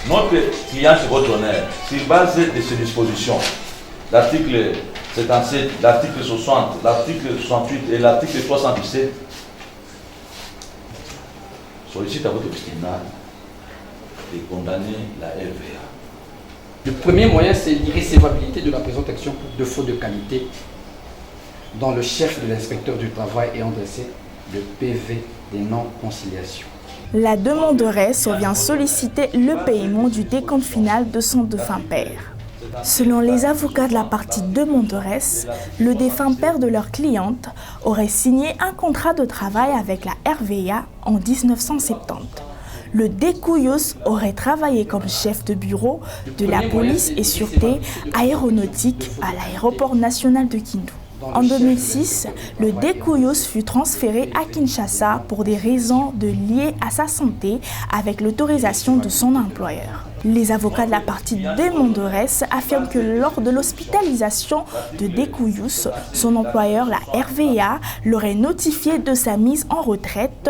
Notre client, c'est votre honneur. Sur base de ces dispositions, l'article 77, l'article 60, l'article 68 et l'article 317, sollicite à votre tribunal de condamner la RVA. Le premier moyen, c'est l'irrécevabilité de la présente action pour défaut de qualité, dont le chef de l'inspecteur du travail ayant dressé le PV des non-conciliations. La demanderesse vient solliciter le paiement du décompte final de son défunt père. Selon les avocats de la partie demanderesse, le défunt père de leur cliente aurait signé un contrat de travail avec la RVA en 1970. Le découillos aurait travaillé comme chef de bureau de la police et sûreté aéronautique à l'aéroport national de Kindu. En 2006, le découillos fut transféré à Kinshasa pour des raisons liées à sa santé avec l'autorisation de son employeur. Les avocats de la partie demanderesse affirment que lors de l'hospitalisation de découillos, son employeur, la RVA, l'aurait notifié de sa mise en retraite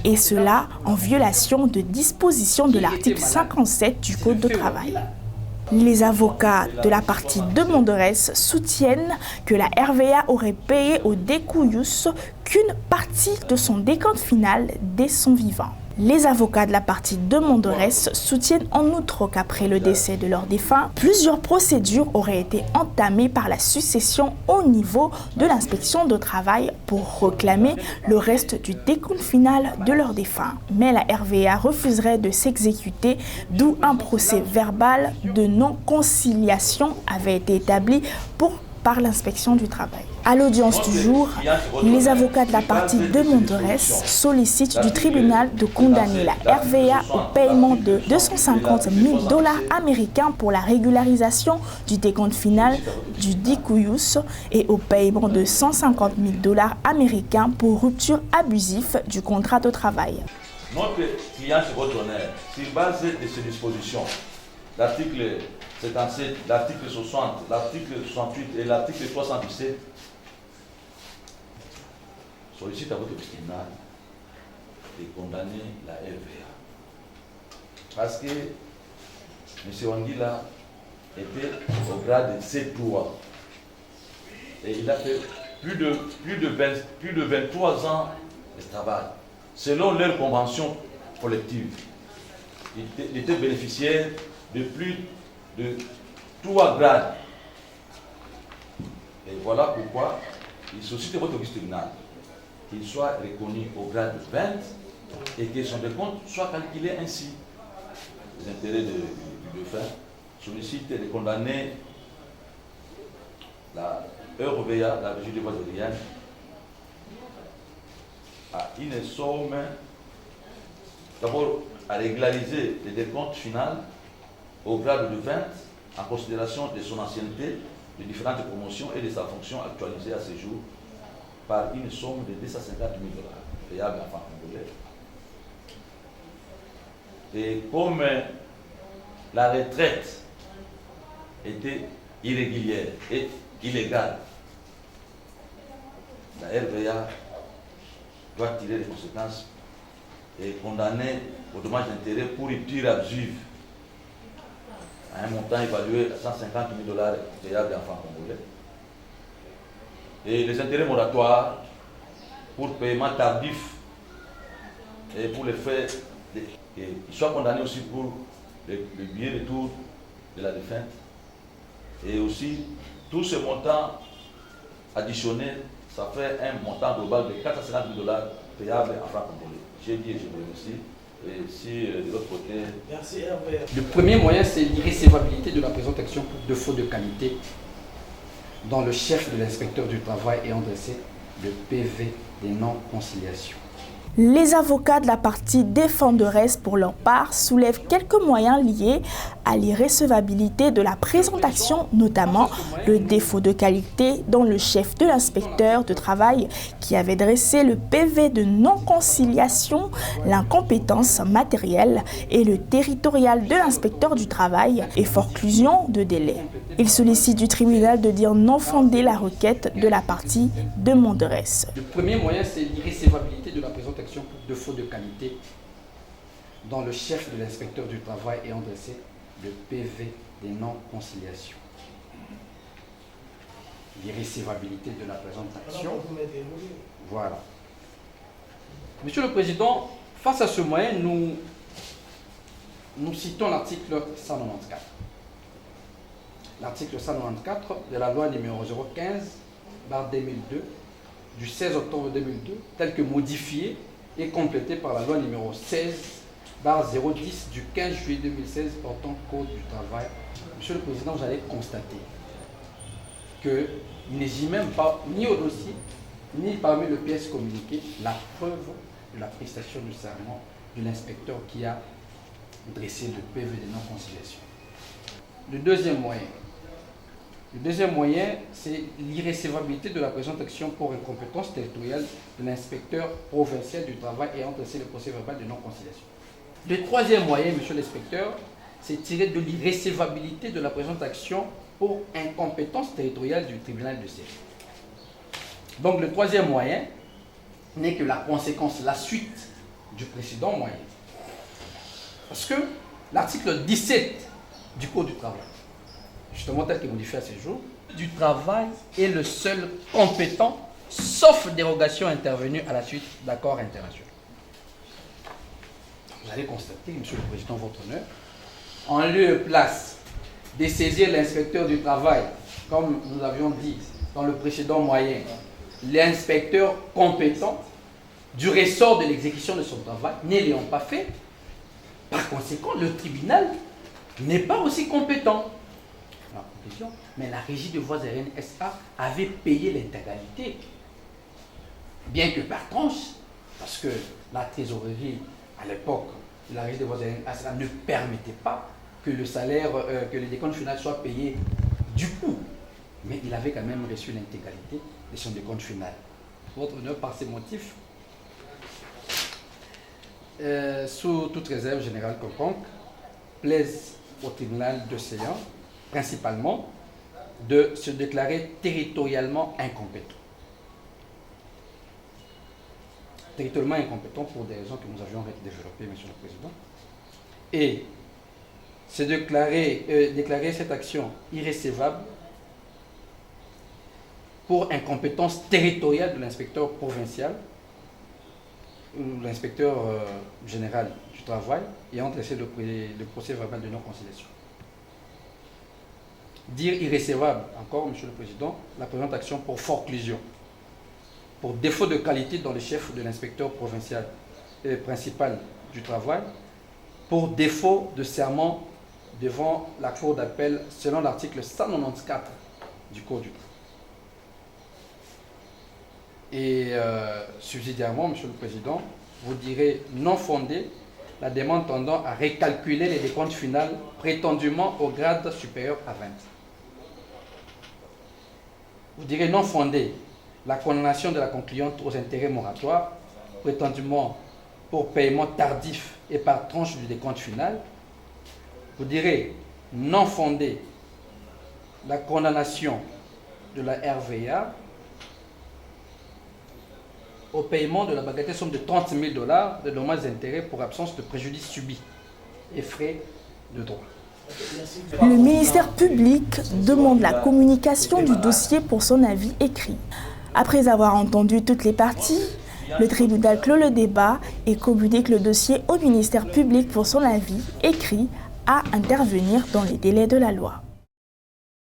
et cela en violation de dispositions de l'article 57 du Code de travail. Les avocats de la partie demanderesse soutiennent que la RVA aurait payé au découillos qu'une partie de son décompte final dès son vivant. Les avocats de la partie demanderesse soutiennent en outre qu'après le décès de leur défunt, plusieurs procédures auraient été entamées par la succession au niveau de l'inspection de travail pour réclamer le reste du décompte final de leur défunt. Mais la RVA refuserait de s'exécuter, d'où un procès verbal de non-conciliation avait été établi par l'inspection du travail. À l'audience du jour, les avocats de la partie demanderesse sollicitent du tribunal de condamner la RVA au paiement de 250 000 $ américains pour la régularisation du décompte final du découillos et au paiement de 150 000 $ américains pour rupture abusive du contrat de travail. Notre client, c'est votre honneur. Sur base de ces dispositions, l'article 77, l'article 60, l'article 68 et l'article 317, sollicite à votre tribunal de condamner la RVA. Parce que M. Wangila était au grade de C3 et il a fait plus de 23 ans de travail. Selon leur convention collective, il était bénéficiaire de plus de 3 grades. Et voilà pourquoi il sollicite votre tribunal qu'il soit reconnu au grade 20 et que son décompte soit calculé ainsi. Les intérêts du défunt sollicitent de condamner la RVA, la Régie de voies aériennes, à une somme, d'abord à régulariser le décompte final au grade de 20 en considération de son ancienneté, de différentes promotions et de sa fonction actualisée à ce jour par une somme de 250 000 $ payable à francs congolais. Et comme la retraite était irrégulière et illégale, la RVA doit tirer les conséquences et condamner au dommage d'intérêt pour rupture abusive à un montant évalué à 150 000 $ payable en francs congolais. Et les intérêts moratoires pour paiement tardif et pour les faits, il soit condamné aussi pour le billet de retour de la défunte. Et aussi, tout ce montant additionnel, ça fait un montant global de 450 000 $ payable en francs congolais. J'ai dit et je vous remercie. Et si de l'autre côté... Merci Hervé. Le premier moyen, c'est l'irrécevabilité de la présente action pour défaut de qualité, dont le chef de l'inspecteur du travail ayant dressé le PV des non-conciliations. Les avocats de la partie défenderesse, pour leur part, soulèvent quelques moyens liés à l'irrécevabilité de la présentation, notamment le défaut de qualité dont le chef de l'inspecteur de travail qui avait dressé le PV de non-conciliation, l'incompétence matérielle et le territorial de l'inspecteur du travail et forclusion de délai. Il sollicite du tribunal de dire non fondé la requête de la partie demanderesse. Le premier moyen, c'est l'irrécevabilité de la présente action pour défaut de qualité, dont le chef de l'inspecteur du travail ayant dressé le PV des non-conciliations. L'irrécevabilité de la présente action. Voilà. Monsieur le Président, face à ce moyen, nous citons l'article 194. L'article 194 de la loi numéro 015/2002 du 16 octobre 2002, tel que modifié et complété par la loi numéro 16/010 du 15 juillet 2016 portant Code du travail. Monsieur le Président, vous allez constater qu'il n'existe même pas, ni au dossier, ni parmi les pièces communiquées, la preuve de la prestation du serment de l'inspecteur qui a dressé le PV de non-conciliation. Le deuxième moyen, c'est l'irrécevabilité de la présente action pour incompétence territoriale de l'inspecteur provincial du travail ayant dressé le procès verbal de non-conciliation. Le troisième moyen, monsieur l'inspecteur, c'est tiré de l'irrécevabilité de la présente action pour incompétence territoriale du tribunal de siège. Donc le troisième moyen n'est que la conséquence, la suite du précédent moyen. Parce que l'article 17 du Code du travail, justement tel qu'il est modifié à ce jour, du travail est le seul compétent, sauf dérogation intervenue à la suite d'accords internationaux. Vous allez constater, monsieur le Président, votre honneur, en lieu et place de saisir l'inspecteur du travail, comme nous avions dit dans le précédent moyen, l'inspecteur compétent du ressort de l'exécution de son travail, ne l'ayant pas fait, par conséquent, le tribunal n'est pas aussi compétent. La conclusion, mais la régie de voies aériennes SA avait payé l'intégralité, bien que par tranche, parce que la trésorerie, à l'époque, la régie de voies aériennes SA ne permettait pas que le salaire, que le décompte final soit payé du coup. Mais il avait quand même reçu l'intégralité de son décompte final. Votre honneur, par ces motifs, sous toute réserve générale quelconque, plaise au tribunal de séance, principalement, de se déclarer territorialement incompétent. Territorialement incompétent pour des raisons que nous avions développées, monsieur le Président. Et se déclarer cette action irrécevable pour incompétence territoriale de l'inspecteur provincial ou l'inspecteur général du travail ayant dressé le procès verbal de non-conciliation. Dire irrécevable, encore, monsieur le Président, la présente action pour forclusion, pour défaut de qualité dans le chef de l'inspecteur provincial et principal du travail, pour défaut de serment devant la Cour d'appel selon l'article 194 du Code du travail. Et subsidiairement, monsieur le Président, vous direz non fondé la demande tendant à récalculer les décomptes finales prétendument au grade supérieur à 20. Vous direz non fondé la condamnation de la concluante aux intérêts moratoires prétendument pour paiement tardif et par tranche du décompte final. Vous direz non fondé la condamnation de la RVA au paiement de la bagatelle somme de 30 000 $ de dommages et intérêts pour absence de préjudice subi et frais de droit. Le ministère public demande la communication du dossier pour son avis écrit. Après avoir entendu toutes les parties, le tribunal clôt le débat et communique le dossier au ministère public pour son avis écrit à intervenir dans les délais de la loi.